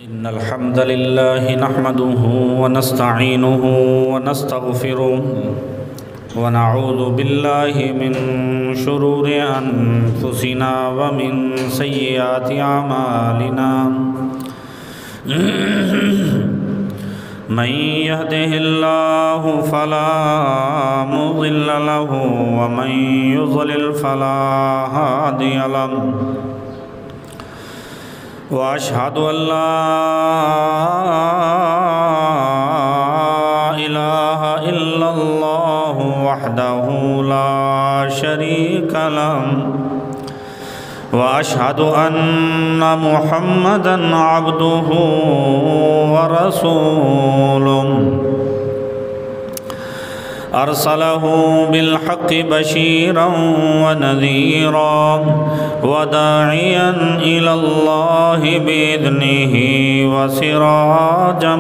إن الحمد لله نحمده ونستعينه ونستغفره ونعوذ بالله من شرور أنفسنا ومن سيئات أعمالنا من يهده الله فلا مضل له ومن يضلل فلا هادي له وأشهد أن لا إله إلا الله وحده لا شريك له وأشهد أن محمدًا عبده ورسوله أرسله بالحق بشيرا ونذيرا وداعيا إلى الله بإذنه وسراجا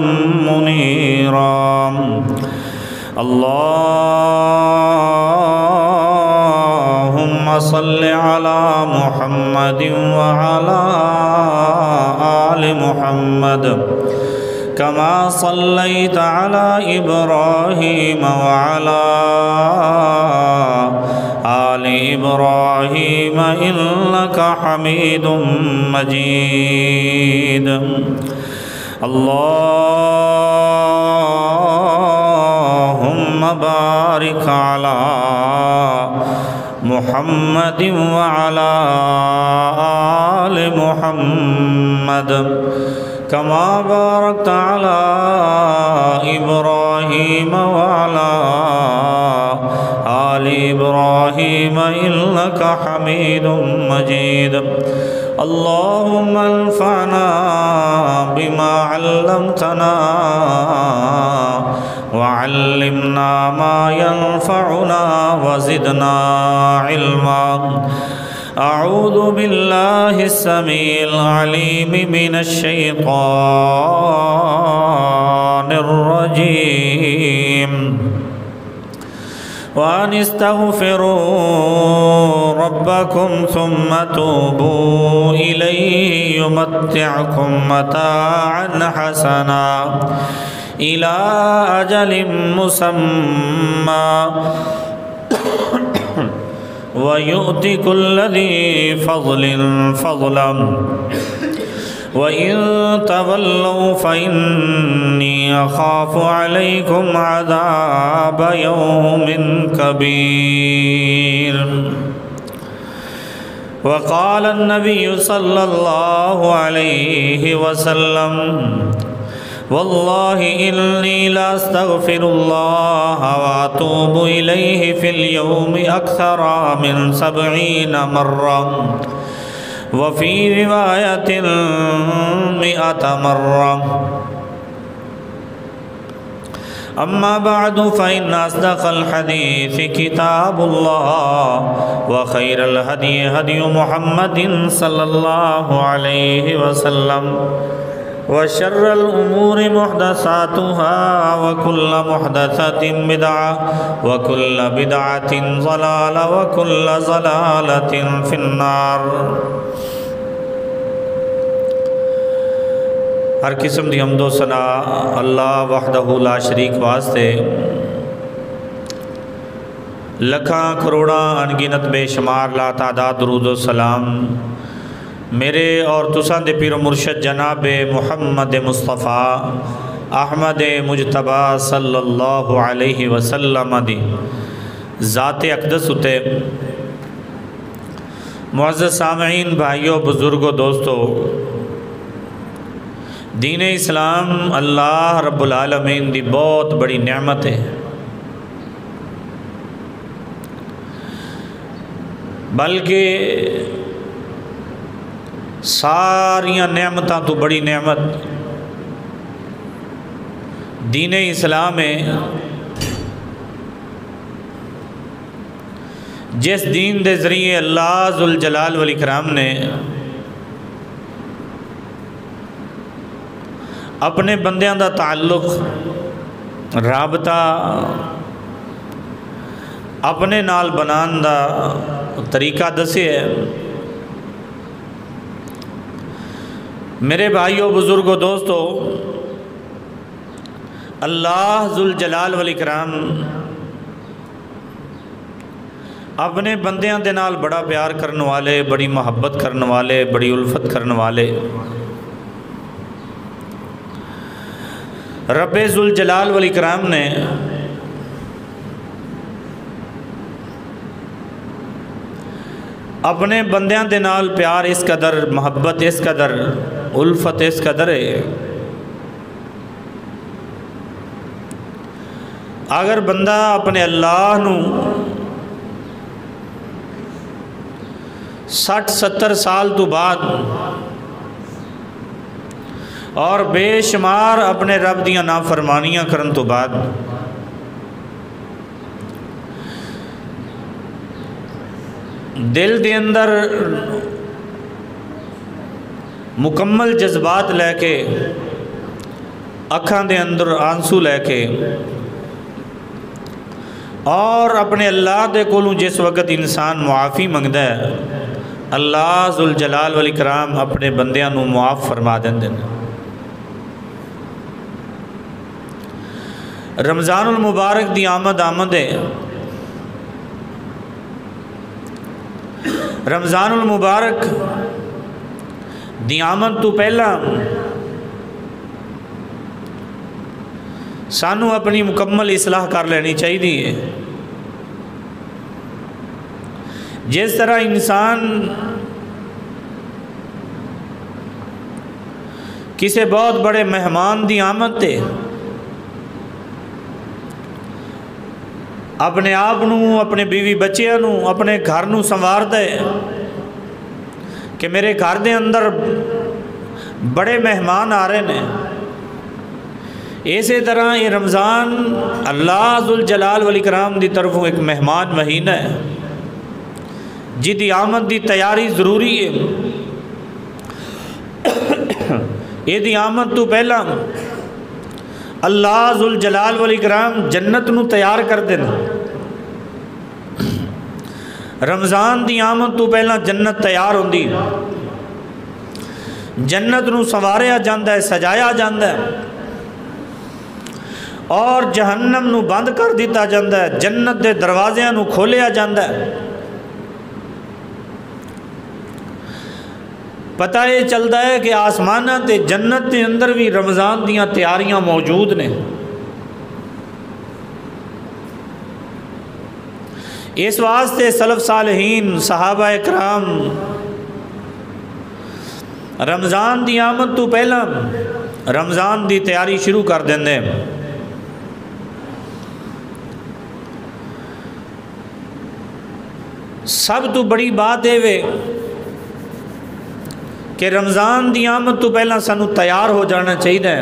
منيرا اللهم صل على محمد وعلى آل محمد كما صليت على إبراهيم وعلى آل إبراهيم إنك حميد مجيد اللهم بارك على محمد وعلى آل محمد كما باركت على إبراهيم وعلى آل إبراهيم إنك حميد مجيد اللهم انفعنا بما علمتنا وعلمنا ما ينفعنا وزدنا علما أعوذ بالله السميع العليم من الشيطان الرجيم وأن استغفروا ربكم ثم توبوا إليه يمتعكم متاعا حسنا إلى أجل مسمى ويؤتي كل ذي فضل فضلا وإن تولوا فإني أخاف عليكم عذاب يوم كبير وقال النبي صلى الله عليه وسلم والله إني لا أستغفر الله وأتوب إليه في اليوم أكثر من 70 مرة وفي رواية 100 مرة أما بعد فإن أصدق الحديث كتاب الله وخير الهدي هدي محمد صلى الله عليه وسلم وشر الأمور محدثاتها وكل محدثة بدعة وكل بدعة ضلالة وكل ضلالة في النار ہر قسم دی حمد و ثنا اللہ وحدہ لا شریک واسطے لکھاں کروڑاں انگنت بے شمار لا تعداد درود و سلام میرے اور تساں دے پیر و مرشد جناب محمد مصطفیٰ احمد مجتبہ صلی اللہ علیہ وسلم دی ذات اقدس اتے معزز سامعین بھائیوں بزرگوں دوستو دین اسلام اللہ رب العالمین دی بہت بڑی نعمت ہے بلکہ ساریاں نعمتاں تو بڑی نعمت دین اسلام ہے جس دین دے ذریعے اللہ ذوالجلال والاکرام نے اپنے بندیاں دا تعلق رابطہ اپنے نال بنان دا طریقہ دسے ہے میرے بھائیوں، بزرگوں، دوستو، اللہ ذوالجلال والاکرام اپنے بندیاں دے نال بڑا پیار کرنے والے، بڑی محبت کرنے والے، بڑی الفت کرنے والے رب ذوالجلال والاکرام نے اپنے بندیاں دے نال پیار اس قدر، محبت اس قدر، الفت اس قدر ہے، اگر بندہ اپنے اللہ نو 60-70 سال تو بعد اور بے شمار اپنے رب دیاں نافرمانیاں کرن تو بعد دل دے اندر مکمل جذبات لے کے، اکھاں دے اندر آنسو لے کے، اور اپنے اللہ دے کولوں جس وقت انسان معافی منگدا ہے، اللہ ذوالجلال والاکرام اپنے بندیاں نو معاف فرما دیندے ہیں۔ رمضان المبارک دی آمد ہے۔ رمضان المبارک دی آمد تو پہلا سانو اپنی مکمل اصلاح کر لینی چاہیے۔ جس طرح انسان کسی بہت بڑے مہمان دی آمد تے اپنے آپ نو، اپنے بیوی بچیاں نو، اپنے گھر نو سنوار دے کہ میرے گھر دے اندر بڑے مہمان آ رہے ہیں، اسی طرح یہ رمضان اللہ ذوالجلال والاکرام دی طرفوں ایک مہمان مہینہ ہے جی دی آمد دی تیاری ضروری ہے۔ یہ دی آمد تو پہلا اللہ ذوالجلال والاکرام جنت نو تیار کر دینا۔ رمضان دی آمد تو پہلا جنت تیار ہوندی، جنت نو سنواریا جاندا ہے، سجایا جاندا ہے، اور جہنم نو بند کر دیتا جاندا ہے، جنت دے دروازیاں نو کھولیا جاندا ہے۔ پتہ یہ چلتا ہے کہ آسمانہ تے جنت کے اندر بھی رمضان دیاں تیاریاں موجود نے۔ اس واسطے سلف صالحین، صحابہ اکرام رمضان دی آمد تو پہلا رمضان دی تیاری شروع کر دیندے۔ سب تو بڑی بات ہے کہ رمضان دی آمد تو پہلا سانو تیار ہو جانا چاہیے۔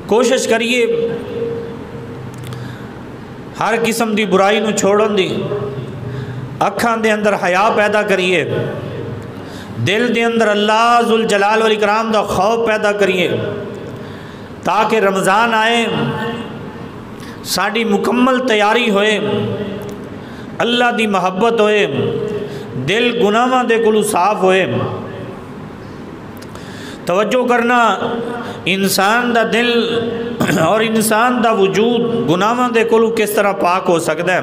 کوشش کریے ہر قسم دی برائی نو چھوڑن دی، اکھاں دے اندر حیا پیدا کریے، دل دے اندر اللہ ذوالجلال والاکرام دا خوف پیدا کریے، تاکہ رمضان آئے ساڑی مکمل تیاری ہوئے، اللہ دی محبت ہوئے، دل گناہاں دے کولوں صاف ہوئے۔ توجہ کرنا، انسان دا دل اور انسان دا وجود گناہاں دے کولوں کس طرح پاک ہو سکتا ہے۔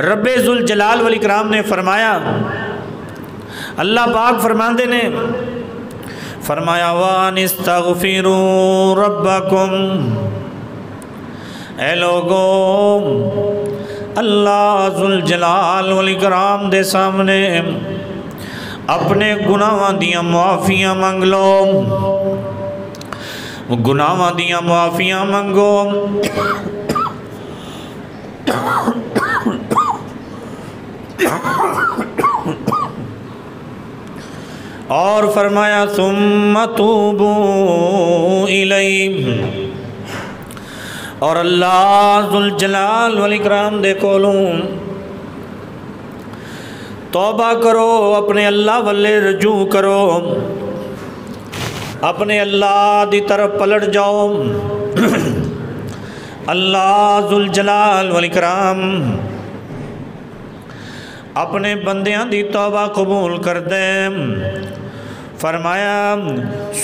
رب ذوالجلال والاکرام نے فرمایا، اللہ پاک فرماندے نے فرمایا وَأَنِ اسْتَغْفِرُوا رَبَّكُمْ، اے لوگوں اللہ ذوالجلال والاکرام دے سامنے اپنے گناہاں دیاں معافیاں منگ لو، گناہاں دیاں معافیاں منگو۔ اور فرمایا ثم توبوا الیہ، اور اللہ ذوالجلال والاکرام دے کولوں توبہ کرو، اپنے اللہ والے رجوع کرو، اپنے اللہ دی طرف پلٹ جاؤ، اللہ ذوالجلال والاکرام اپنے بندیاں دی توبہ قبول کر دے۔ فرمایا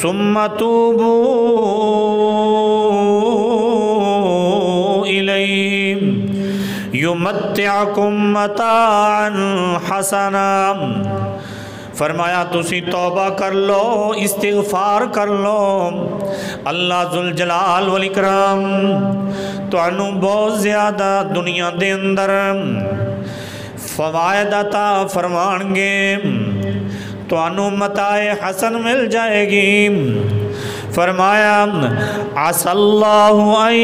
ثم توبوا الیہ یمتعکم متاعا حسنا۔ فرمایا تسی توبہ کر لو، استغفار کر لو، اللہ ذوالجلال والاکرام تانوں بہت زیادہ دنیا دے اندر فوائد عطا فرمان گے، تانوں متاع حسن مل جائے گی۔ فرمایا عسى اللہ ان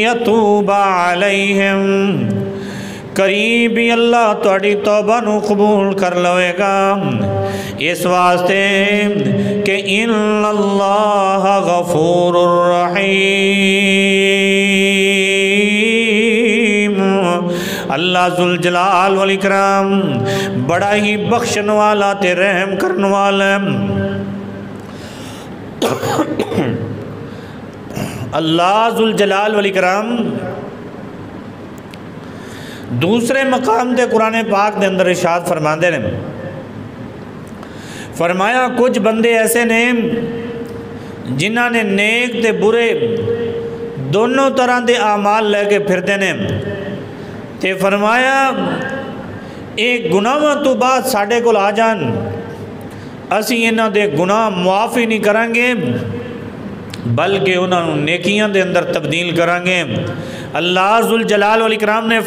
یتوب علیہم، قریب ہی اللہ تہاڈی توبہ نو قبول کر لوے گا، اس واسطے کہ ان اللہ غفور رحیم، اللہ ذوالجلال والاکرام بڑا ہی بخشن والا تے رحم کرن والا ہے۔ اللہ ذوالجلال والاکرام دوسرے مقام تے قرآن پاک دے اندر ارشاد فرماندے نے، فرمایا کچھ بندے ایسے نے جنہاں نے نیک تے برے دونوں طرح دے اعمال لے کے پھردے نے، تے فرمایا ایک گناہاں تو بعد ساڈے کول آ جان، اسی انہاں دے گناہ معاف ہی نہیں کریں گے بلکہ انہاں نوں نیکیاں دے اندر تبدیل کریں گے۔ اللہ ذوالجلال والاکرام نے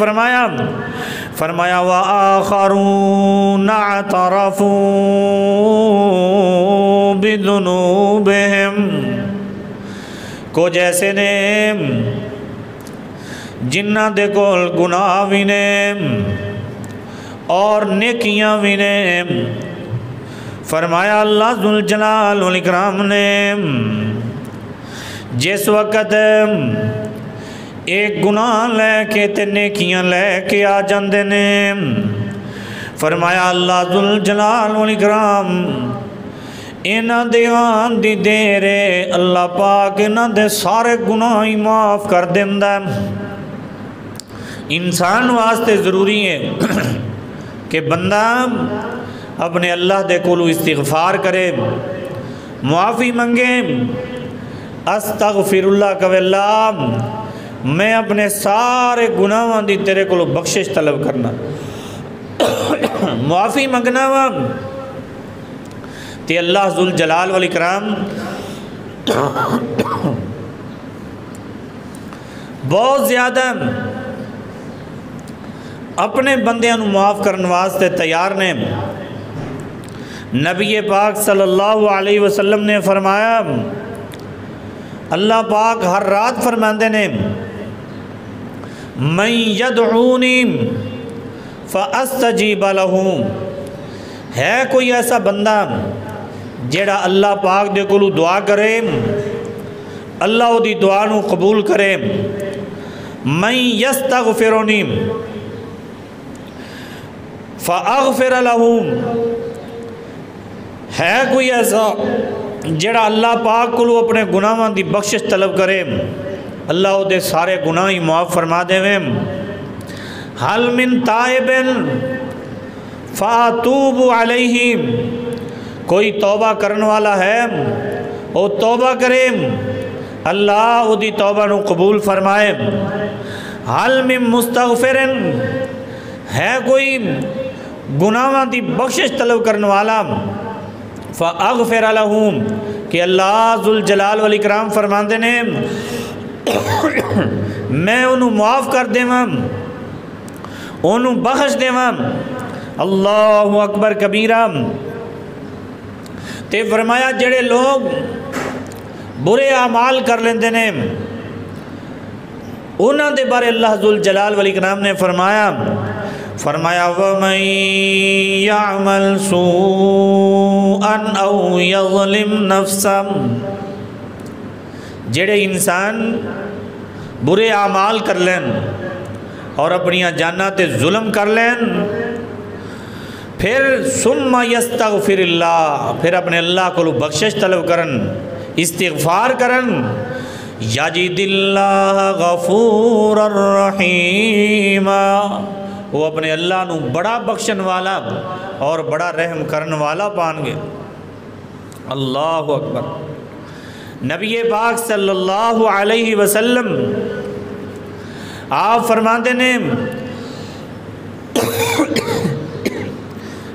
فرمایا وآخرون اعترفوا بذنوبہم، کچھ ایسے نے جنہاں دے کول گناہ بھی نے اور نیکیاں بھی نے۔ فرمایا اللہ ذوالجلال والاکرام نے جس وقت ایک گناہ لے کے تے نیکیاں لے کے آ جاندے نے، فرمایا اللہ ذوالجلال والاکرام انہاں دے آن دی دیرے اللہ پاک انہاں دے سارے گناہ ہی معاف کر دیندا ہے۔ انسان واسطے ضروری ہے کہ بندہ اپنے اللہ دے کولو استغفار کرے، معافی منگے، استغفر اللہ کہ اللہ میں اپنے سارے گناہاں دی تیرے کولو بخشش طلب کرنا، معافی منگنا وا تے اللہ ذوالجلال والاکرام بہت زیادہ اپنے بندیاں نو معاف کرنے واسطے تیار نے۔ نبی پاک صلی اللہ علیہ وسلم نے فرمایا، اللہ پاک ہر رات فرماندے نے من یدعونی فاستجیب لہ، ہے کوئی ایسا بندہ جیڑا اللہ پاک دے کولو دعا کرے اللہ او دی دعا نو قبول کرے، من یستغفرنی فاغفر لہ، ہے کوئی ایسا جڑا اللہ پاک کو اپنے گناہاں دی بخشش طلب کرے اللہ او دے سارے گناہ ہی معاف فرما دے وے۔ حل من تائب فاتوب علیہ، کوئی توبہ کرن والا ہے او توبہ کرے اللہ او دی توبہ نو قبول فرمائے۔ حل من مستغفر، ہے کوئی گناہاں دی بخشش طلب کرن والا فاغفر لہم، کہ اللہ ذوالجلال والاکرام فرماندے نے میں انہوں معاف کر دے ماں، انہوں بخش دے ماں۔ اللہ اکبر کبیرہ۔ تے فرمایا جڑے لوگ برے اعمال کر لیندے نے انہاں دے بارے اللہ ذوالجلال والاکرام نے فرمایا وَمَن يَعْمَلْ سُوءًا أَوْ يَظْلِمْ نَفْسًا، جڑے انسان برے اعمال کر لین اور اپنیاں جاناں تے ظلم کر لین، پھر ثم یستغفر اللہ، پھر اپنے اللہ کو بخشش طلب کرن، استغفار کرن، یجد اللہ غفور الرحیم، وہ اپنے اللہ نو بڑا بخشن والا اور بڑا رحم کرن والا پان گے۔ اللہ اکبر۔ نبی پاک صلی اللہ علیہ وسلم آپ فرماتے نے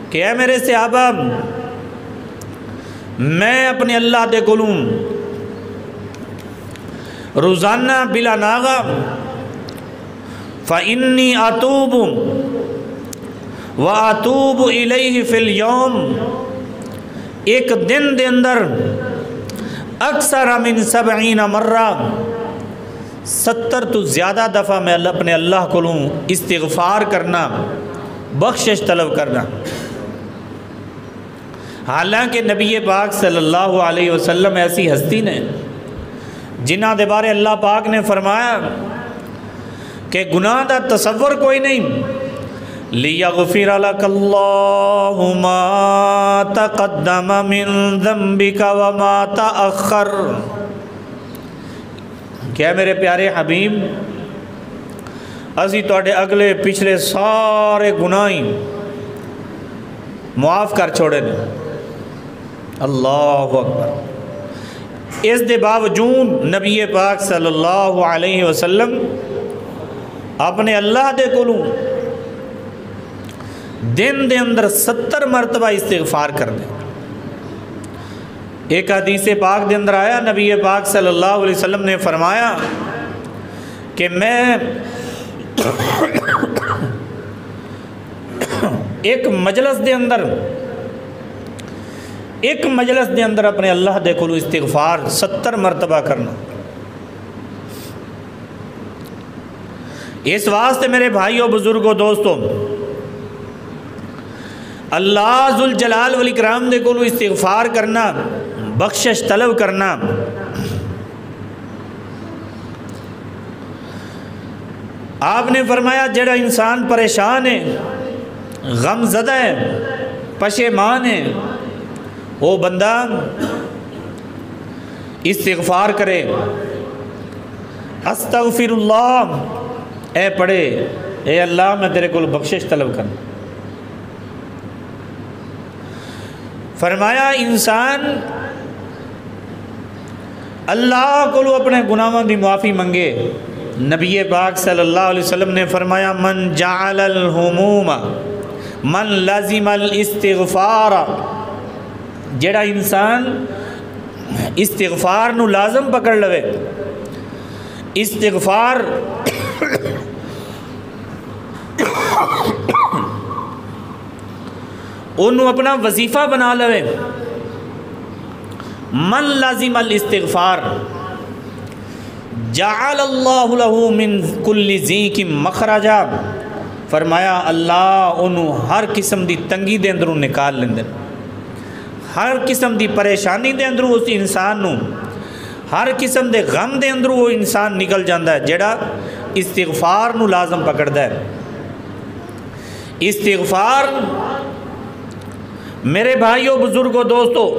کہ اے میرے صحابہ، میں اپنے اللہ دے کولوں روزانہ بلا ناغا فَإِنِّي أَتُوبُ وَأَتُوبُ إِلَيْهِ فِي الْيَوْمِ، ایک دن دے اندر اکثر من 70 مرہ 70 تو زیادہ دفعہ میں اپنے اللہ کو استغفار کرنا، بخشش طلب کرنا۔ حالانکہ نبی پاک صلی اللہ علیہ وسلم ایسی ہستی نے جنہاں دے بارے اللہ پاک نے فرمایا کہ گناہ دا تصور کوئی نہیں، لِيَغْفِرَ لَكَ اللَّهُ مَا تَقَدَّمَ مِن ذَنبِكَ وَمَا تَأَخَّرَ، کیا میرے پیارے حبیب اسی توڑے اگلے پچھلے سارے گناہیں معاف کر چھوڑے نے۔ اللہ اکبر۔ اس دے باوجود نبی پاک صلی اللہ علیہ وسلم اپنے اللہ دے کولوں دن دے اندر 70 مرتبہ استغفار کر دیں۔ ایک حدیث پاک دے اندر آیا، نبی پاک صلی اللہ علیہ وسلم نے فرمایا کہ میں ایک مجلس دے اندر اپنے اللہ دے کولوں استغفار 70 مرتبہ کرنا۔ اس واسطے میرے بھائیوں، بزرگوں، دوستوں، اللہ ذوالجلال والاکرام دے کولوں استغفار کرنا، بخشش طلب کرنا، آپ نے فرمایا جڑا انسان پریشان ہے، غم زدہ ہے، پشیمان ہے، وہ بندہ استغفار کرے، استغفر اللہ، اے پڑھے، اے اللہ میں تیرے کو بخشش طلب کرنا۔ فرمایا انسان اللہ کو اپنے گناہوں دی معافی منگے۔ نبی پاک صلی اللہ علیہ وسلم نے فرمایا من جعل الہموم من لازم الاستغفار، جڑا انسان استغفار نو لازم پکڑ لوے، استغفار انہوں اپنا وظیفہ بنا لوے، من لازم الاستغفار جعل اللہ له من کل ضیق مخرجا، فرمایا اللہ انہوں ہر قسم دی تنگی دے اندروں نکال لیندے، ہر قسم دی پریشانی دے اندروں اس انسان نو، ہر قسم دے غم دے اندروں وہ انسان نکل جاندہ ہے جڑا استغفار نو لازم پکڑدا ہے۔ استغفار میرے بھائیوں، بزرگوں، دوستوں،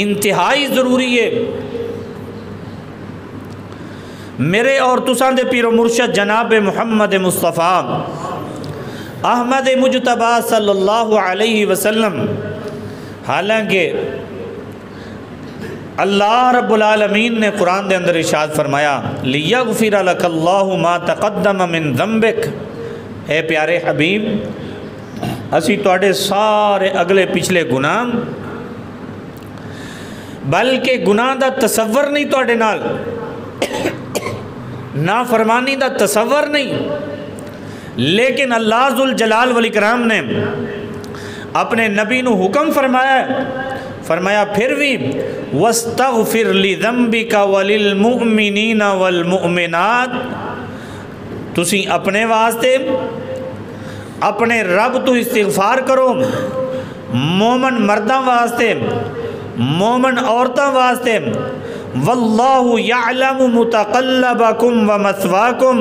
انتہائی ضروری ہے۔ میرے اور تساں دے پیر و مرشد جناب محمد مصطفیٰ احمد مجتبی صلی اللہ علیہ وسلم، حالانکہ اللہ رب العالمین نے قرآن دے اندر ارشاد فرمایا لِيَغْفِرَ لَكَ اللَّهُ مَا تَقَدَّمَ مِن ذَنبِكَ، اے پیارے حبیب اسی توڑے سارے اگلے پچھلے گناہ، بلکہ گناہ دا تصور نہیں توڑے نال، نافرمانی دا تصور نہیں، لیکن اللہ ذوالجلال والاکرام نے اپنے نبی نو حکم فرمایا پھر بھی وَاسْتَغْفِرْ لِذَنْبِكَ وَلِلْمُؤْمِنِينَ وَالْمُؤْمِنَاتِ، تسی اپنے واسطے اپنے رب تو استغفار کرو، مومن مرداں واسطے، مومن عورتاں واسطے، واللہ یعلم متقلبکم ومثواکم۔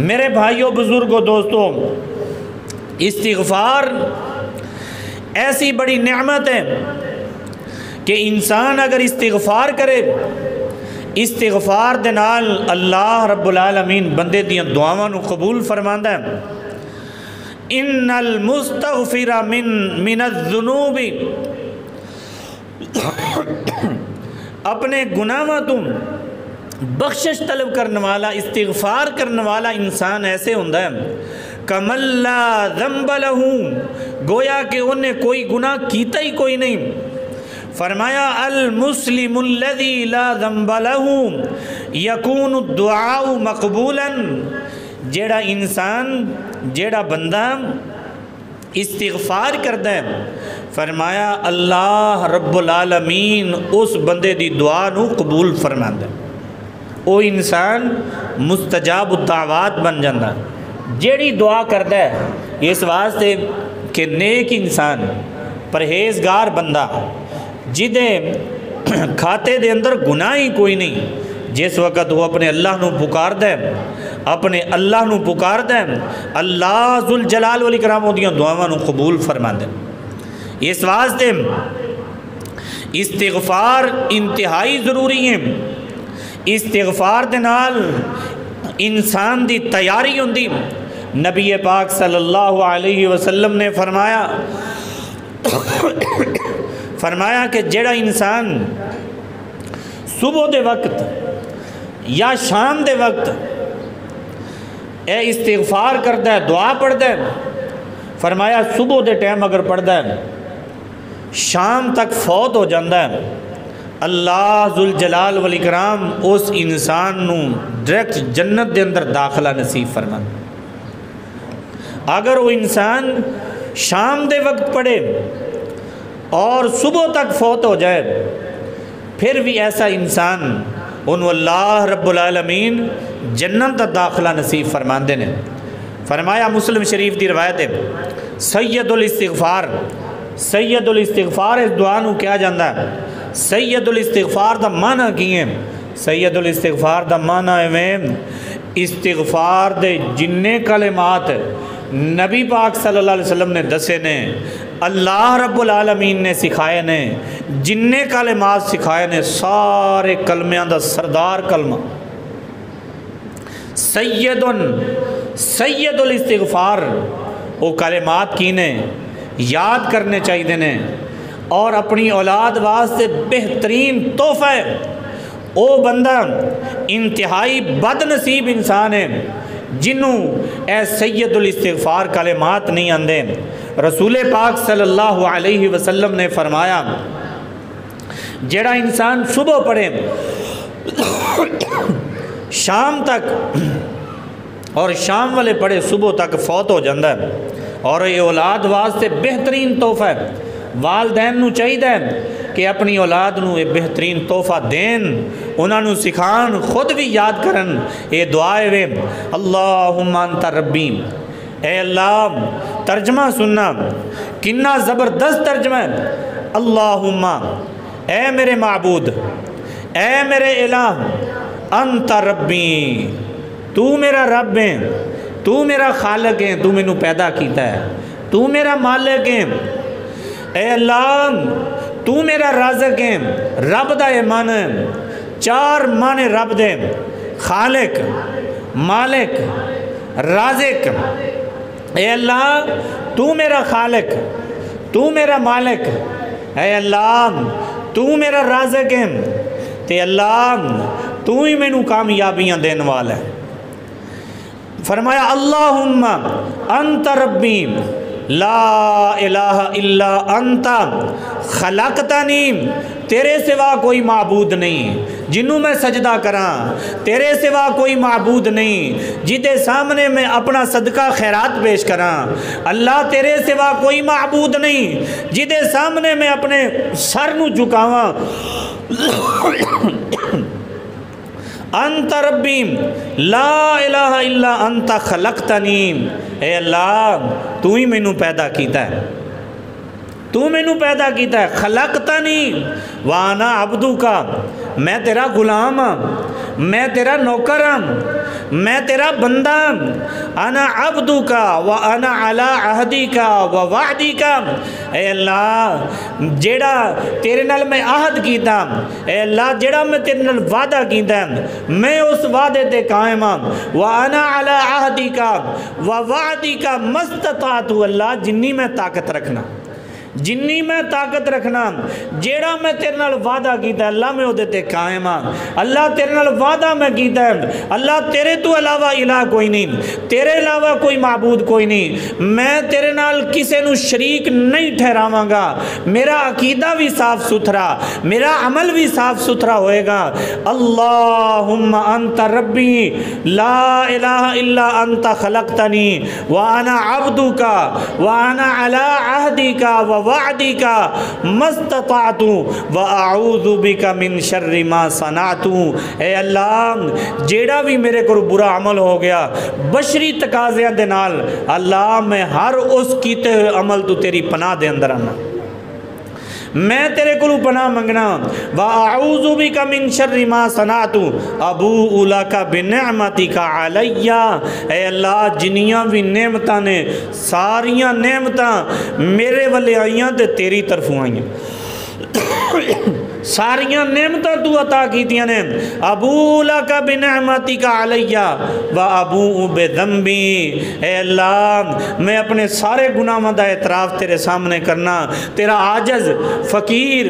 میرے بھائیوں، بزرگوں، دوستوں، استغفار ایسی بڑی نعمت ہے کہ انسان اگر استغفار کرے، استغفار دے نال اللہ رب العالمین بندے دیاں دعاواں نو قبول فرماندا ہے۔ ان المستغفر من الذنوب، اپنے گناہاں تو بخشش طلب کرنے والا، استغفار کرنے والا انسان ایسے ہوندا ہے کمل لا ذنب لہ، گویا کہ انہیں کوئی گناہ کیتا ہی کوئی نہیں۔ فرمایا المسلم الذی لا ذنب لہ یکون الدعاء مقبولا، جیڑا انسان، جیڑا بندہ استغفار کرتا ہے، فرمایا اللہ رب العالمین اس بندے دی دعا نو قبول فرماندا ہے، او انسان مستجاب الدعوات بن جاندہ۔ جیڑی دعا کرتا ہے اس واسطے کہ نیک انسان، پرہیزگار بندہ، جدے کھاتے دے اندر گناہ ہی کوئی نہیں، جس وقت وہ اپنے اللہ نو پکار دے، اپنے اللہ نو پکار دے، اللہ ذوالجلال والاکرام اودیاں دعاواں نو قبول فرما دے۔ اس واسطے استغفار انتہائی ضروری ہے۔ استغفار دے نال انسان دی تیاری ہوندی۔ نبی پاک صلی اللہ علیہ وسلم نے فرمایا کہ جڑا انسان صبح دے وقت یا شام دے وقت اے استغفار کرتا ہے، دعا پڑھتا ہے، فرمایا صبح دے ٹائم اگر پڑھتا ہے، شام تک فوت ہو جاندہ ہے، اللہ ذوالجلال والاکرام اس انسان نو ڈائریکٹ جنت دے اندر داخلہ نصیب فرماتا۔ اگر وہ انسان شام دے وقت پڑھے اور صبح تک فوت ہو جائے، پھر بھی ایسا انسان انہوں اللہ رب العالمین جنت دا داخلہ نصیب فرماندے نے۔ فرمایا مسلم شریف دی روایت ہے، سید الاستغفار، سید الاستغفار اس دعا نو کیا جاندہ ہے۔ سید الاستغفار دا معنی کی ہے؟ سید الاستغفار دا معنی ہے استغفار دے جننے کلمات نبی پاک صلی اللہ علیہ وسلم نے دسے نے، اللہ رب العالمین نے سکھائے نے، جننے کلمات سکھائے نے، سارے کلمیاں دا سردار کلمہ سید الاستغفار، وہ کلمات کی نے یاد کرنے چاہیے نے، اور اپنی اولاد واسطے بہترین تحفہ ہے۔ او بندہ انتہائی بد نصیب انسان ہے جنہوں اے سید الاستغفار کلمات نہیں آندے۔ رسول پاک صلی اللہ علیہ وسلم نے فرمایا جیڑا انسان صبح پڑھے شام تک، اور شام والے پڑھے صبح تک فوت ہو جاندہ ہے، اور یہ اولاد واسطے بہترین تحفہ ہے۔ والدین نو چاہیے کہ اپنی اولاد نو یہ بہترین تحفہ دین، انہاں نو سکھان، خود بھی یاد کرن۔ یہ دعائے وے اللہم انت ربی، اے اللہ، ترجمہ سننا کنا زبردست ترجمہ ہے۔ اللہم، اے میرے معبود، اے میرے الہ، انت ربی، تو میرا رب ہے، تو میرا خالق ہے، تو میں نو پیدا کیتا ہے، تو میرا مالک ہے۔ اے اللہ، تو میرا رازق ہے۔ رب دا یہ معنی ہے، چار معنی رب دے، خالق، مالک، رازق۔ اے اللہ، تو میرا خالق، تو میرا مالک، اے اللہ تو میرا رازق ہے، تے اللہ تو ہی میں نو کامیابیاں دین والا ہے۔ فرمایا اللہم انت ربی لا الہ الا انت خلقتنی، تیرے سوا کوئی معبود نہیں جنہوں میں سجدہ کراں، تیرے سوا کوئی معبود نہیں جدے سامنے میں اپنا صدقہ خیرات پیش کراں، اللہ تیرے سوا کوئی معبود نہیں جدے سامنے میں اپنے سر نو جھکاواں۔ انت ربی لا الہ الا انت خلقتنی، اے اللہ تو ہی میں نو پیدا کیتا ہے، تو میں نو پیدا کیتا ہے۔ خلقتنی وانا عبدو کا، میں تیرا غلام ہاں، میں تیرا نوکر ہاں، میں تیرا بندہ ہاں، انا عبدک و انا علی عہدک و وعدک۔ اے اللہ جیڑا تیرے نال میں عہد کیتا، اے اللہ جیڑا میں تیرے نال وعدہ کیتا، میں اس وعدے تے قائم ہاں، و انا علی عہدک و وعدک مستطاعت، اللہ جنی میں طاقت رکھنا، جنی میں طاقت رکھنا، جیڑا میں تیرے نال وعدہ کیتا ہے اللہ میں وہ تے قائم ہاں۔ اللہ تیرے نال وعدہ میں کیتا ہے، اللہ تیرے تو علاوہ الہ کوئی نہیں، تیرے علاوہ کوئی معبود کوئی نہیں، میں تیرے نال کسے نو شریک نہیں ٹھہراواں گا، میرا عقیدہ بھی صاف ستھرا، میرا عمل بھی صاف ستھرا ہوئے گا۔ اللہم انت ربی لا الہ الا انت خلقتنی وانا عبدک وانا علی عہدک وعدک مستطعت واعوذ بک من شر ما صنعت۔ اے اللہ جیڑا بھی میرے کو برا عمل ہو گیا بشری تقاضیاں دے نال، اللہ میں ہر اس کیتے ہوئے عمل تو تیری پناہ دے اندر آنا، میں تیرے کو پناہ منگنا۔ وَأَعُوذُ بِكَ مِن شَرِّ مَا صَنَعْتُ أَبُوءُ لَكَ بِنِعْمَتِكَ عَلَيَّ۔ اے اللہ جنیاں بھی نعمتاں نے، ساریاں نعمتاں میرے والے آئیاں تے تیری طرفوں آئیاں، ساریاں نعمتاں تو عطا کیتیاں نے۔ ابو لک بنعمتک علیہ و ابو بذنبی۔ اے اللہ میں اپنے سارے گناہوں دا اعتراف تیرے سامنے کرنا، تیرا عاجز فقیر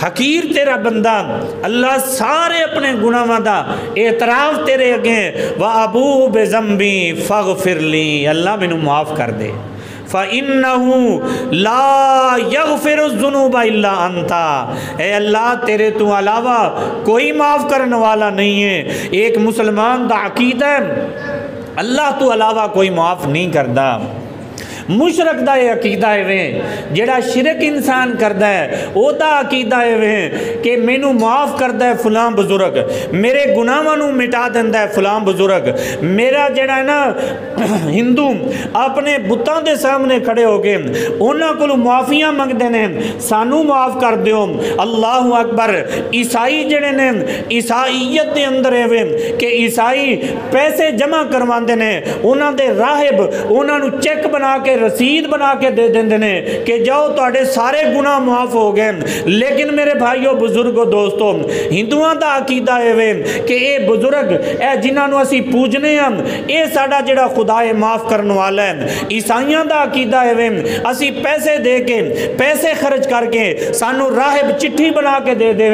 حقیر تیرا بندہ، اللہ سارے اپنے گناہوں دا اعتراف تیرے اگے۔ و ابو بذنبی فاغفر لی، اللہ مینوں معاف کر دے۔ فَإِنَّهُ لَا يَغْفِرُ الذُّنُوبَ إِلَّا أَنْتَ۔ اے اللہ تیرے تو علاوہ کوئی معاف کرنے والا نہیں ہے۔ ایک مسلمان دا عقیدہ ہے اللہ تو علاوہ کوئی معاف نہیں کردا۔ مشرک دا یہ عقیدہ ہے جیڑا شرک انسان کردا ہے، او دا عقیدہ ہے کہ مینوں معاف کردا ہے فلاں بزرگ، میرے گناہاں نوں مٹا دیندا ہے فلاں بزرگ۔ میرا جیڑا ہے نا ہندو اپنے بتاں دے سامنے کھڑے ہو کے انہاں کولوں معافیاں منگدے نے، سانوں معاف کر دیو۔ اللہ اکبر۔ عیسائی جڑے نے عیسائیت دے اندر ہے کہ عیسائی پیسے جمع کرواندے نے، انہاں دے راہب انہاں نوں چیک بنا کے رسید بنا کے دے دیندے نے کہ جاؤ تواڈے سارے گناہ معاف ہو گئے۔ لیکن میرے بھائیو بزرگو دوستو، ہندوؤں دا عقیدہ ہے کہ اے بزرگ اے جنہاں نوں اسی پوجنے ہم اے ساڈا جڑا خدا ہے معاف کرن والا ہے۔ عیسائیاں دا عقیدہ ہے اسی پیسے دے کے پیسے خرچ کر کے سانو راہب چٹھی بنا کے دے دے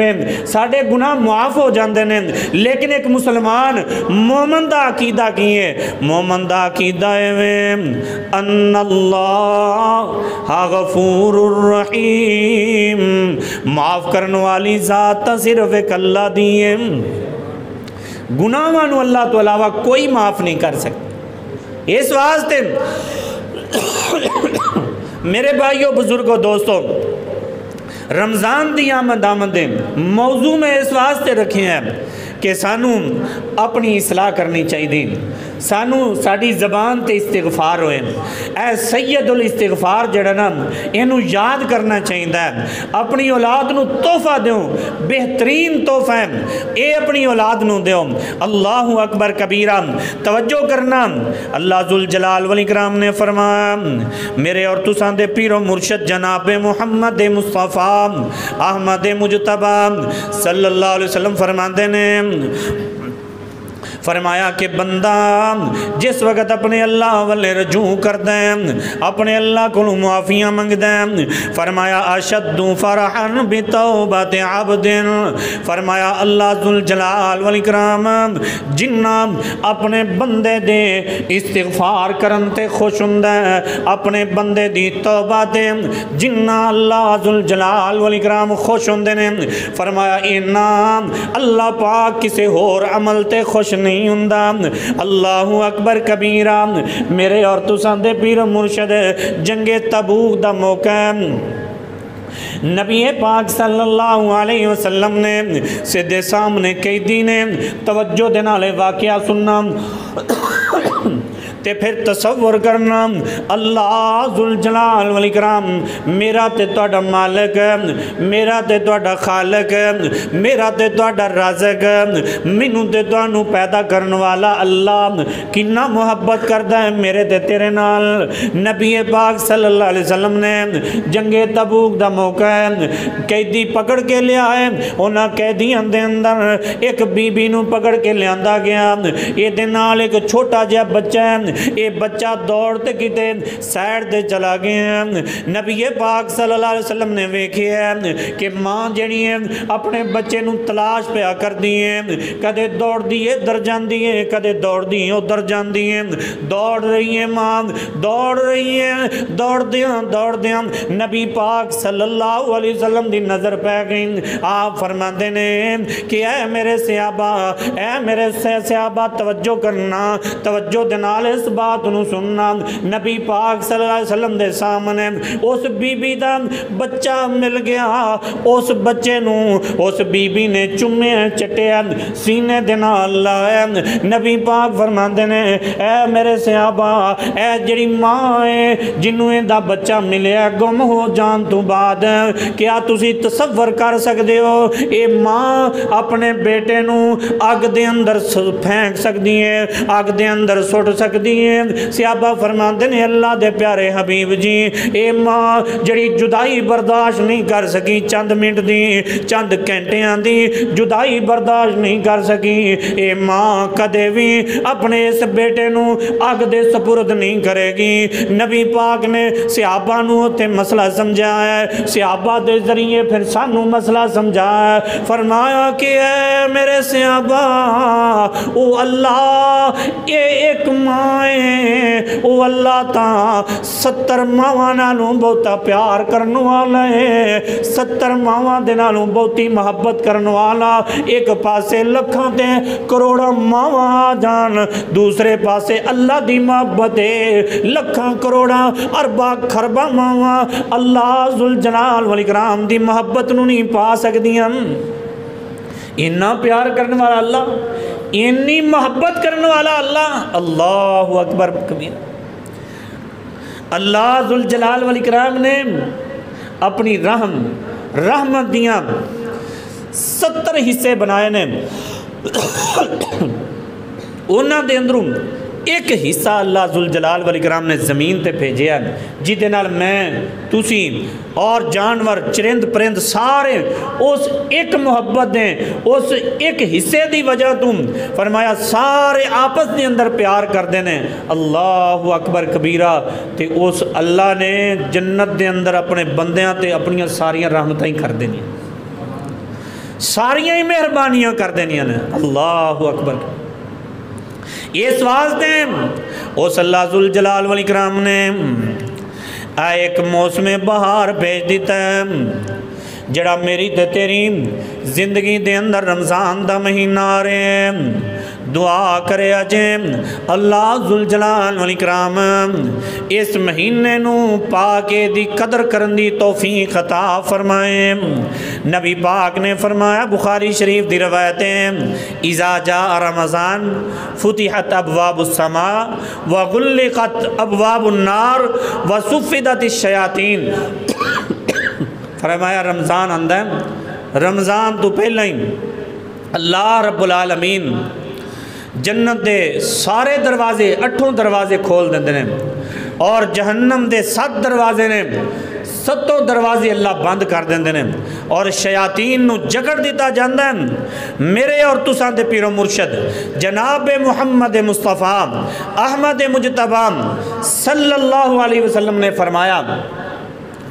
ساڈے گناہ معاف ہو جاندے نے۔ لیکن ایک مسلمان مومن دا عقیدہ کی ہے؟ مومن دا عقیدہ ہے ان اللہ غفور الرحیم، معاف کرنے والی ذات صرف ایک اللہ دی ہے، گناہاں نوں اللہ تو علاوہ کوئی معاف نہیں کر سکتا۔ اس واسطے میرے بھائیو بزرگو دوستو، رمضان دی آمد موضوع میں اس واسطے رکھے ہیں کہ سانو اپنی اصلاح کرنی چاہیے، سانو ساڑی زبان تے استغفار ہوئے، اے سید الاستغفار جڑا نا اینو یاد کرنا چاہیے، اپنی اولاد نو تحفہ دیو، بہترین تحفہ ہے اے اپنی اولاد نو دیو۔ اللہ اکبر کبیرہ۔ توجہ کرنا، اللہ ذوالجلال والاکرام نے فرمایا، میرے اور تساں دے پیر و مرشد جناب محمد مصطفیٰ احمد مجتبی صلی اللہ علیہ وسلم فرماندے نے، فرمایا کہ بندہ جس وقت اپنے اللہ والے رجوع کر دیں، اپنے اللہ کو معافیاں منگ دیں، فرمایا اشد فرحا بتوبت عبد، فرمایا اللہ ذوالجلال والاکرام جنہ اپنے بندے دے استغفار کرن تے خوش ہوندا ہے، اپنے بندے دی توبہ دے جنہ اللہ ذوالجلال والاکرام خوش ہوندے نے، فرمایا انام اللہ پاک کسے اور عمل تے خوش نہیں ہوندا۔ اللہ اکبر کبیرہ۔ میرے اور تساں دے پیر مرشد جنگ تبوک دا موقع نبی پاک صلی اللہ علیہ وسلم نے سیدھے سامنے قیدی نے توجہ دینا لے واقعہ سننا، تے پھر تصور کرنا اللہ ذوالجلال والاکرام میرا تے تہاڈا مالک ہے، میرا تے تہاڈا خالق ہے، میرا تے تہاڈا رازق ہے، مینوں تے تانوں پیدا کرن والا اللہ کنا محبت کردا ہے میرے تے تیرے نال۔ نبی پاک صلی اللہ علیہ وسلم نے جنگ تبوک دا موقع ہے، قیدی پکڑ کے لیا ہے، انہاں قیدیاں دے اندر ایک بی بی نو پکڑ کے لیاندا گیا، اے دے نال ایک چھوٹا جہا بچہ ہے، اے بچہ دوڑتے کتے سائڈ دے چلا گیا۔ نبی پاک صلی اللہ علیہ وسلم نے ویکھیا کہ ماں جڑی ہے اپنے بچے نو تلاش پیا کر دی ہے، کدے دوڑ دی ادھر جاندی ہے، کدے دوڑ دی ادھر جاندی ہے، دوڑ رہی ہے ماں، دوڑ رہی ہے، دوڑ دیاں نبی پاک صلی اللہ علیہ وسلم دی نظر پہ گئی۔ آپ فرماتے ہیں کہ اے میرے صحابہ توجہ کرنا، توجہ دے نال اس بات نو سننا۔ نبی پاک صلی اللہ علیہ وسلم دے سامنے اس بی بی دا بچہ مل گیا، اس بچے نو اس بی بی نے چومے چٹیا، سینے دے نال لایا۔ نبی پاک فرماتے ہیں اے میرے صحابہ، اے جڑی ماں ہے جنوں دا بچہ ملیا گم ہو جان تو بعد، کیا تسی تصور کر سکتے ہو اے ماں اپنے بیٹے نو اگ دے اندر پھینک سکتی ہے، اگ دے اندر سٹ سکتی ہے؟ صحابہ فرماتے ہیں اللہ دے پیارے حبیب جی، اے ماں جڑی جدائی برداشت نہیں کر سکی، چند منٹ دی چند گھنٹیاں دی جدائی برداشت نہیں کر سکی، اے ماں کدے بھی اپنے اس بیٹے نو اگ دے سپرد نہیں کرے گی۔ نبی پاک نے صحابہ نو تے مسئلہ سمجھایا ہے، صحابہ دے ذریعے پھر سانو مسئلہ سمجھایا ہے، فرمایا کہ اے میرے صحابہ، او اللہ اے ایک ماں ہے، او اللہ تا 70 ماواں نالوں بہتا پیار کرن والا ہے، 70 ماواں دے نالوں بہتی محبت کرن والا۔ ایک پاسے لکھاں تے کروڑاں ماواں آ جان، دوسرے پاسے اللہ دی محبت ہے، لکھاں کروڑاں ارباں خرباں ماواں اللہ ذوالجلال والاکرام دی محبت نو نہیں پا سکدیاں۔ اتنا پیار کرنے والا اللہ، اتنی محبت کرنے والا اللہ، اللہ اکبر کبیر۔ اللہ ذوالجلال والاکرام نے اپنی رحمت دیاں 70 حصے بنائے نے، انہاں دے اندروں ایک حصہ اللہ ذوالجلال والاکرام نے زمین تے بھیجیا، جہدے نال میں تسی اور جانور چرند پرند سارے اس ایک محبت دیں، اس ایک حصے دی وجہ تم فرمایا سارے آپس دے اندر پیار کر دینے۔ اللہ اکبر کبیرہ۔ تے اس اللہ نے جنت دے اندر اپنے بندیاں تے اپنی ساریاں رحمتیں کر دینی، ساریاں ہی مہربانیاں کر دینی نے۔ اللہ اکبر۔ اس واسطے اس اللہ ذوالجلال والاکرام نے ایک موسم بہار بھیج دیتا ہے، جڑا میری تے تیری زندگی دے اندر رمضان دا مہینہ آ رہے ہیں۔ دعا کرے اجے اللہ ذوالجلال والاکرام اس مہینے نو پاکے دی قدر کرن دی توفیق عطا فرمائے۔ نبی پاک نے فرمایا، بخاری شریف دی روایتیں، اذا جاء رمضان فتحت ابواب السماء وغلقت ابواب النار وصفدت الشیاطین۔ فرمایا رمضان آندا ہے، رمضان تو پہلے ہی اللہ رب العالمین جنت دے سارے دروازے 8 دروازے کھول دیندے نے، اور جہنم دے 7 دروازے نے، 7 دروازے اللہ بند کر دیندے نے، اور شیاطین نو جگڑ دیتا جاندا ہے۔ میرے اور تساں دے پیر و مرشد جناب محمد مصطفیٰ احمد مجتبی صلی اللہ علیہ وسلم نے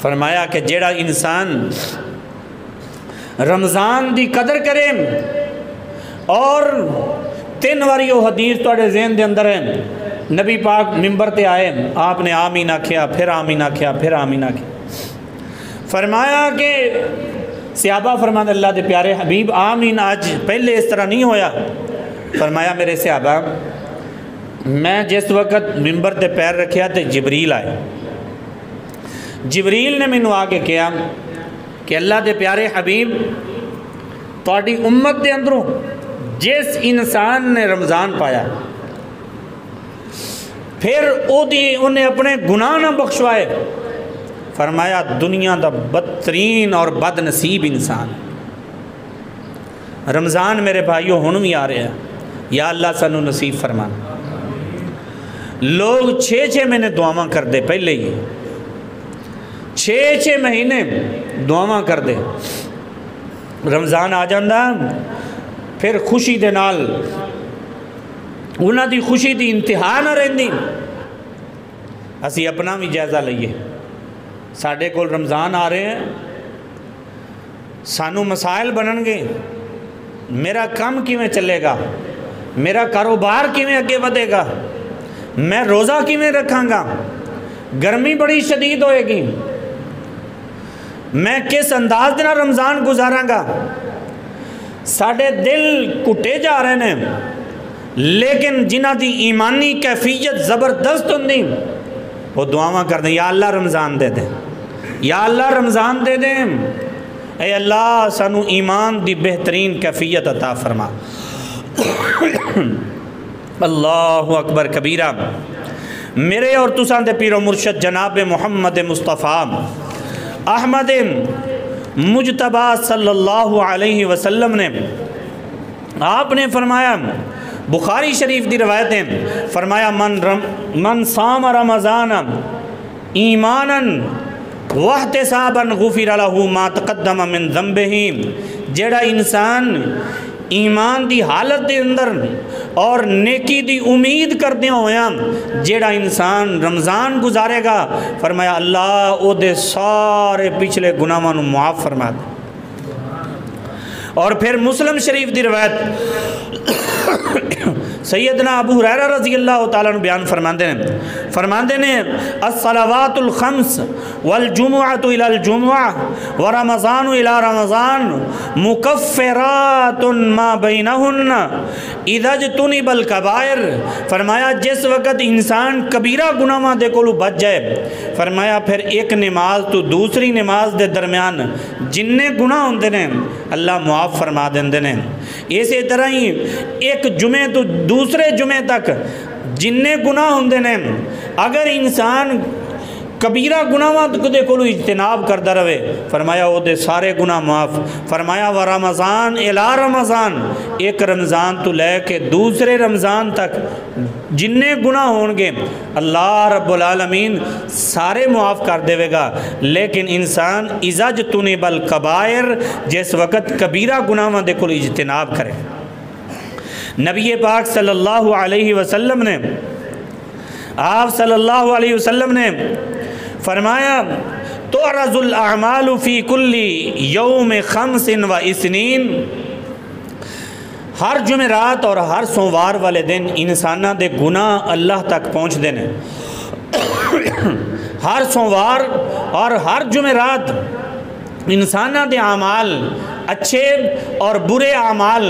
فرمایا کہ جیڑا انسان رمضان دی قدر کرے، اور 3 واری وہ حدیث توڑے ذہن دے اندر ہے، نبی پاک ممبر تے آئے، آپ نے آمین آکھیا، پھر آمین آکھیا، پھر آمین آکھیا، فرمایا کہ صحابہ فرماتے اللہ دے پیارے حبیب آمین آج پہلے اس طرح نہیں ہویا۔ فرمایا میرے صحابہ، میں جس وقت ممبر تے پیر رکھیا تے جبریل آئے، جبریل نے مینوں آ کے کہا کہ اللہ دے پیارے حبیب تہاڈی امت دے اندروں جس انسان نے رمضان پایا پھر انہیں اپنے گناہ نہ بخشوائے، فرمایا دنیا دا بدترین اور بد نصیب انسان۔ رمضان میرے بھائیوں ہن بھی آ رہے ہیں، یا اللہ سانو نصیب فرما۔ لوگ 6 مہینے دعاواں کر دے، پہلے ہی 6 مہینے دعاواں کر دے، رمضان آ جاندہ پھر خوشی دے نال انہاں دی خوشی دی انتہا نہ رہندی۔ اسی اپنا بھی جائزہ لئیے، ساڑھے کول رمضان آ رہے ہیں، سانو مسائل بنن گے، میرا کام کیویں چلے گا، میرا کاروبار کیویں اگے ودے گا، میں روزہ کیویں رکھاں گا، گرمی بڑی شدید ہوئے گی، میں کس انداز دینا رمضان گزاراں گا۔ ساڑھے دل کٹے جا رہے ہیں، لیکن جنہ دی ایمانی کیفیت زبردست ہوندی وہ دعاواں کر دیں، یا اللہ رمضان دے دیں، یا اللہ رمضان دے دیں، اے اللہ سانو ایمان دی بہترین کیفیت عطا فرما۔ اللہ اکبر کبیرہ۔ میرے اور تساں دے پیر و مرشد جناب محمد مصطفیٰ احمد مجتبیٰ صلی اللہ علیہ وسلم نے، آپ نے فرمایا، بخاری شریف دی روایتیں، فرمایا من صام رمضان ایمانا واحتسابا غفر له ما تقدم من ذنبہ، جیڑا انسان ایمان دی حالت دے اندر اور نیکی دی امید کردے ہویا جیڑا انسان رمضان گزارے گا، فرمایا اللہ او دے سارے پچھلے گناہاں نو معاف فرما دے۔ اور پھر مسلم شریف دی روایت سیدنا ابو ہریرہ رضی اللہ تعالیٰ عنہ بیان فرماندے نے الصلوات الخمس والجمعۃ الى الجمعہ ورمضان الى رمضان مکفرات ما بینہن اذا اجتنب الکبائر۔ فرمایا جس وقت انسان کبیرہ گناہاں دے کولو بچ جائے، فرمایا پھر ایک نماز تو دوسری نماز دے درمیان جننے گناہ ہوندے نے اللہ معاف فرما دیندے نے۔ اسی طرح ہی ایک جمعے تو دوسرے جمعے تک جننے گناہ ہوندے نے، اگر انسان کبیرہ گناہاں دے کولو اجتناب کردا رہے، فرمایا وہ دے سارے گناہ معاف۔ فرمایا ورمضان الی رمضان، ایک رمضان تو لے کے دوسرے رمضان تک جننے گناہ ہونگے اللہ رب العالمین سارے معاف کر دے گا، لیکن انسان اذا اجتنب الکبائر، جس وقت کبیرہ گناہاں دے کولو اجتناب کرے۔ نبی پاک صلی اللہ علیہ وسلم نے، آپ صلی اللہ علیہ وسلم نے فرمایا تعرض الاعمال فی کل یوم 25، ہر جمعرات اور ہر سوموار والے دن انسانہ دے گناہ اللہ تک پہنچ دینے۔ ہر سوموار اور ہر جمعرات انسانہ دے اعمال، اچھے اور برے اعمال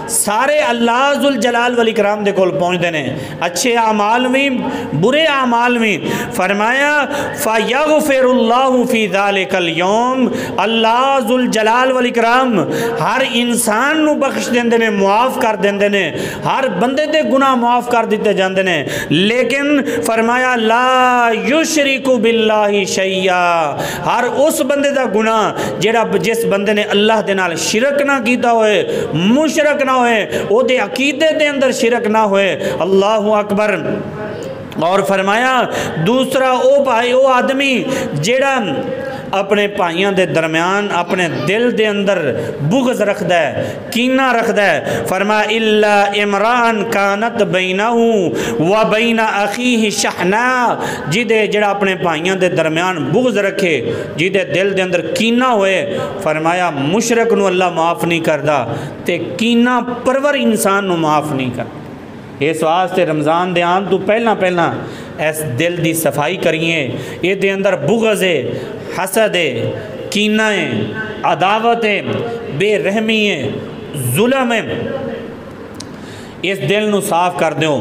سارے اللہ ذوالجلال والاکرام دے کول پہنچ دینے، اچھے اعمال میں برے اعمال میں۔ فرمایا فَيَغْفِرُ اللَّهُ فِي ذَلِكَ الْيَوْمِ، اللہ ذوالجلال والاکرام ہر انسان نو بخش دیندے نے، معاف کر دیندے نے، ہر بندے دے گناہ معاف کر دیتے جاندے نے، لیکن فرمایا لا یشرک باللہ شیئا، ہر اس بندے دا گناہ جس بندے نے اللہ دے نال شرک نہ کیتا ہوئے، مشرک نہ ہوئے، او دے عقیدے دے اندر شرک نہ ہوئے۔ اللہ اکبر۔ اور فرمایا دوسرا او بھائی، او آدمی جیڑا اپنے پائیاں دے درمیان اپنے دل دے اندر بغض رکھدا ہے، کینہ رکھدا ہے، فرمایا الا امران کانت بینہ و بین اخیہ شحنا، جدے جڑا اپنے پائیاں دے درمیان بغض رکھے، جدے دل دے اندر کینہ ہوئے، فرمایا مشرک نو اللہ معاف نہیں کردا تے کینہ پرور انسان نو معاف نہیں کردا۔ اس واسطے رمضان دے آن تو پہلا اس دل دی صفائی کریے، یہ دے اندر بغض ہے، حسد ہے، کینہ ہے، عداوت ہے، بے رحمی ہے، ظلم ہے، اس دل نو صاف کر دیو۔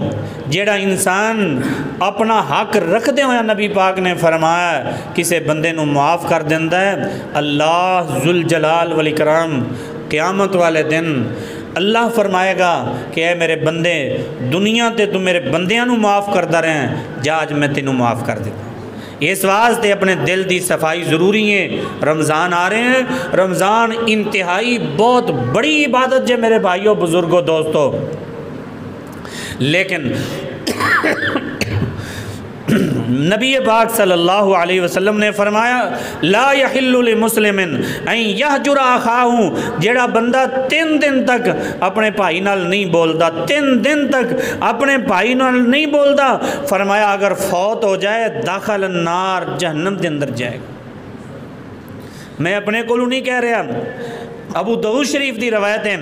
جیڑا انسان اپنا حق رکھ دے ہویا، نبی پاک نے فرمایا کسے بندے نو معاف کر دیندہ ہے، اللہ ذوالجلال والاکرام قیامت والے دن اللہ فرمائے گا کہ اے میرے بندے دنیا تے تو میرے بندیاں نو معاف کرتا رہے ہیں، جا اج میں تینوں معاف کر دیتا۔ اس واسطے اپنے دل دی صفائی ضروری ہے۔ رمضان آ رہے ہیں، رمضان انتہائی بہت بڑی عبادت جے میرے بھائیوں بزرگوں دوستو، لیکن نبی پاک صلی اللہ علیہ وسلم نے فرمایا لا یحل لمسلم ان یہجر اخاہ، جیڑا بندہ 3 دن تک اپنے بھائی نال نہیں بولدا، 3 دن تک اپنے بھائی نال نہیں بولدا، فرمایا اگر فوت ہو جائے داخل النار، جہنم دے اندر جائے گا۔ میں اپنے کولوں نہیں کہہ رہا، ابو داؤد شریف دی روایت ہے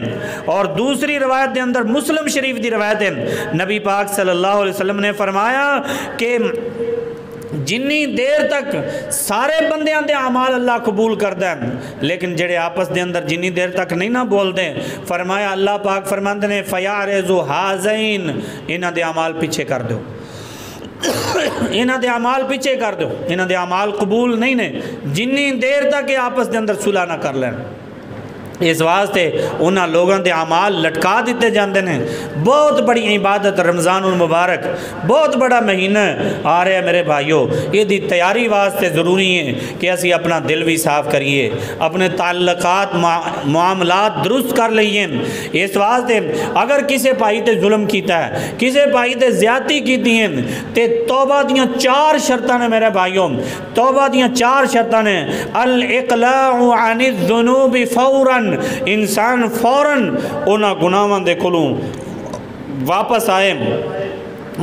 اور دوسری روایت دے اندر مسلم شریف دی روایت ہے، نبی پاک صلی اللہ علیہ وسلم نے فرمایا کہ جنی دیر تک سارے بندیاں دے اعمال اللہ قبول کردا ہے، لیکن جڑے آپس دے اندر جنی دیر تک نہیں نہ بولدے، فرمایا اللہ پاک فرماندے نے فیارزو ہازین، انہاں دے اعمال پیچھے کر دو، انہاں دے اعمال پیچھے کر دو، انہاں دے اعمال قبول نہیں نے جنی دیر تک یہ آپس دے اندر صلح نہ کر لین۔ اس واسطے انہاں لوگوں دے اعمال لٹکا دیتے جاندے ہیں۔ بہت بڑی عبادت رمضان المبارک، بہت بڑا مہینہ آ رہا ہے میرے بھائیوں، یہ دی تیاری واسطے ضروری ہے کہ اسی اپنا دل بھی صاف کریے، اپنے تعلقات معاملات درست کر لئیے۔ اس واسطے اگر کسی بھائی تے ظلم کیتا ہے، کسی بھائی تے زیادتی کیتی ہیں، تے توبہ دیاں 4 شرطاں نے میرے بھائیوں، توبہ دیاں 4 شرطاں نے، الاقلاع عن الذنوب فوراً، انسان فوراً انہاں گناہاں دے کولوں واپس آئے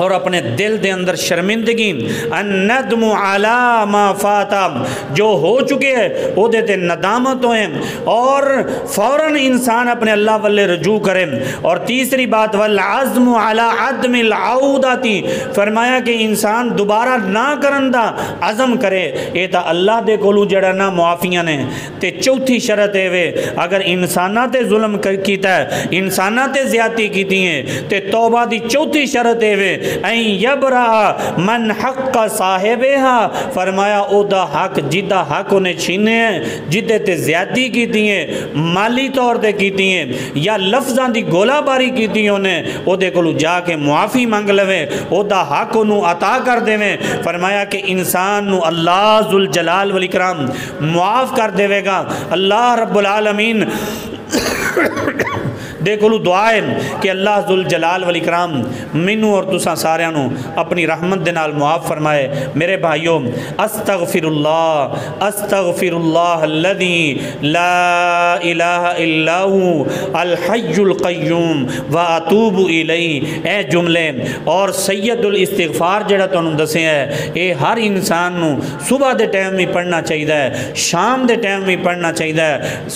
اور اپنے دل دے اندر شرمندگی، الندم علی ما فاتا، جو ہو چکے ہیں وہ دیتے ندامت ہوئیں، اور فوراً انسان اپنے اللہ والے رجوع کریں۔ اور تیسری بات والعزم علی عدم العودتی، فرمایا کہ انسان دوبارہ نہ کرندہ عزم کرے، یہ تا اللہ دے کولو جڑا نہ معافیاں نے۔ تے چوتھی شرط ہے وے اگر انسانہ تے ظلم کیتا ہے، انسانہ تے زیادتی کیتی ہیں، تے توبہ دی چوتھی شرط ہے وے این یبرا من حق صاحبہا، فرمایا او دا حق جدہ حق انہیں چھینے ہیں، جدے تے زیادتی کیتی ہیں، مالی طور تے کیتی ہیں یا لفظاں دی گولہ باری کیتی انہیں، او دے کلو جا کے معافی مانگ لویں، او دا حق انہوں عطا کر دے۔ فرمایا کہ انسان نو اللہ ذوالجلال والاکرام معاف کر دے گا۔ اللہ رب العالمین دیکھو دعا ہے کہ اللہ ذوالجلال والاکرام منو اور تساں ساریاں نو اپنی رحمت دے نال معاف فرمائے۔ میرے بھائیوں استغفر اللہ الذی لا الہ الا هو الحی القیوم واتوب الیہ، اے جملے اور سید الاستغفار جڑا تانوں دسے ہے، اے ہر انسان نو صبح دے ٹائم بھی پڑھنا چاہیے، شام دے ٹائم بھی پڑھنا چاہیے۔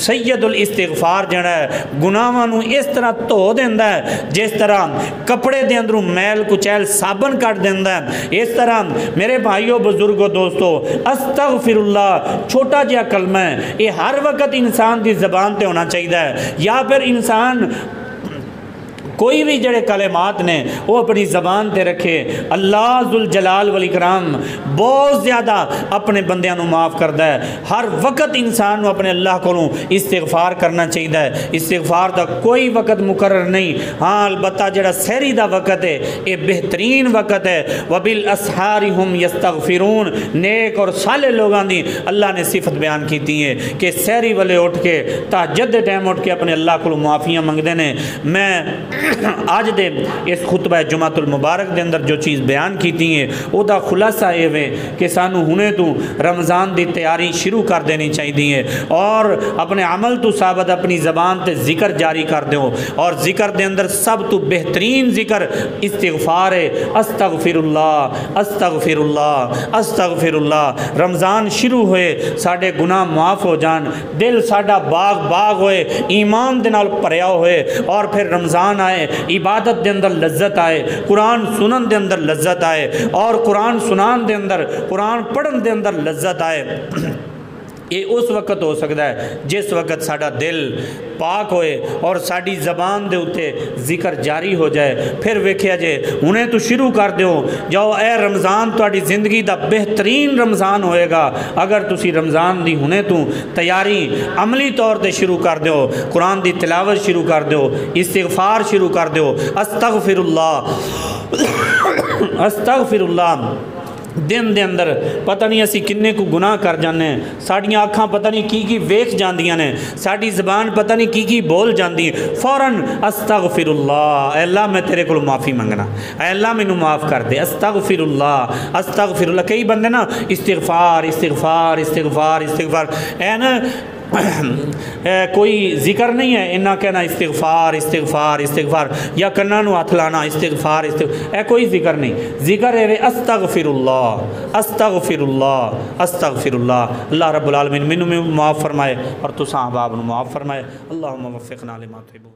سید الاستغفار جڑا ہے گناہاں نو اس طرح دھو دیندا ہے جس طرح کپڑے دے اندروں میل کچیل صابن کٹ دیندا ہے، اس طرح میرے بھائیوں بزرگوں دوستو استغفر اللہ چھوٹا جہا کلمہ ہے، یہ ہر وقت انسان دی زبان تے ہونا چاہیے، یا پھر انسان کوئی بھی جڑے کلمات نے وہ اپنی زبان تے رکھے۔ اللہ ذوالجلال والاکرام بہت زیادہ اپنے بندیاں نو معاف کردا ہے۔ ہر وقت انسان نو اپنے اللہ کو استغفار کرنا چاہیے۔ استغفار دا کوئی وقت مقرر نہیں، ہاں البتہ جڑا سحری دا وقت ہے یہ بہترین وقت ہے۔ وبالاسحار ہم یستغفرون، نیک اور صالح لوگاں دی اللہ نے صفت بیان کیتی ہے کہ سحری والے اٹھ کے تہجد دے ٹائم اٹھ کے اپنے اللہ کو معافیاں منگدے نے۔ میں آج دے اس خطبہ جمعۃ المبارک دے اندر جو چیز بیان کیتی ہے او دا خلاصہ یہ ہے کہ سانو ہنے تو رمضان دی تیاری شروع کر دینی چاہیے، اور اپنے عمل تو ثابت اپنی زبان تے ذکر جاری کر دیو، اور ذکر دے اندر سب تو بہترین ذکر استغفار ہے۔ استغفر اللہ استغفر اللہ استغفر اللہ۔ رمضان شروع ہوئے ساڑھے گناہ معاف ہو جان، دل ساڑھا باغ ہوئے، ایمان دے نال پریا ہوئے، اور پھر رمضان آئے عبادت دے اندر لذت آئے، قرآن سنن دے اندر لذت آئے، اور قرآن سنان دے اندر قرآن پڑھن دے اندر لذت آئے۔ یہ اس وقت ہو سکتا ہے جس وقت ساڈا دل پاک ہوئے اور ساڈی زبان دے اتے ذکر جاری ہو جائے۔ پھر ویکھیا جے انہیں تو شروع کر دیو جاؤ اے رمضان تہاڈی زندگی دا بہترین رمضان ہوئے گا اگر تسی رمضان دی ہنے تو تیاری عملی طور تے شروع کر دیو، قرآن دی تلاوت شروع کر دیو، استغفار شروع کر دیو، استغفر اللہ استغفر اللہ۔ دن دے اندر پتہ نہیں اسی کنے کو گناہ کر جانے، ساڑیاں آنکھاں پتہ نہیں کی ویکھ جاندیاں نے، ساڑی زبان پتہ نہیں کی بول جاندی، فوراً استغفر اللہ، اے اللہ میں تیرے کو معافی منگنا، اے اللہ میں معاف کر دے، استغفر اللہ۔ کئی بندے نا استغفار استغفار استغفار استغفار، اے نا کوئی ذکر نہیں ہے انہاں کہنا استغفار استغفار استغفار، یا کناں نو ہاتھ لانا استغفار استغفار، اے کوئی ذکر نہیں، ذکر ہے استغفر اللہ استغفر اللہ استغفر اللہ۔ اللہ رب العالمین منو میں معاف فرمائے اور تساں احباب نو معاف فرمائے۔ اللہم وفقنا لما تحب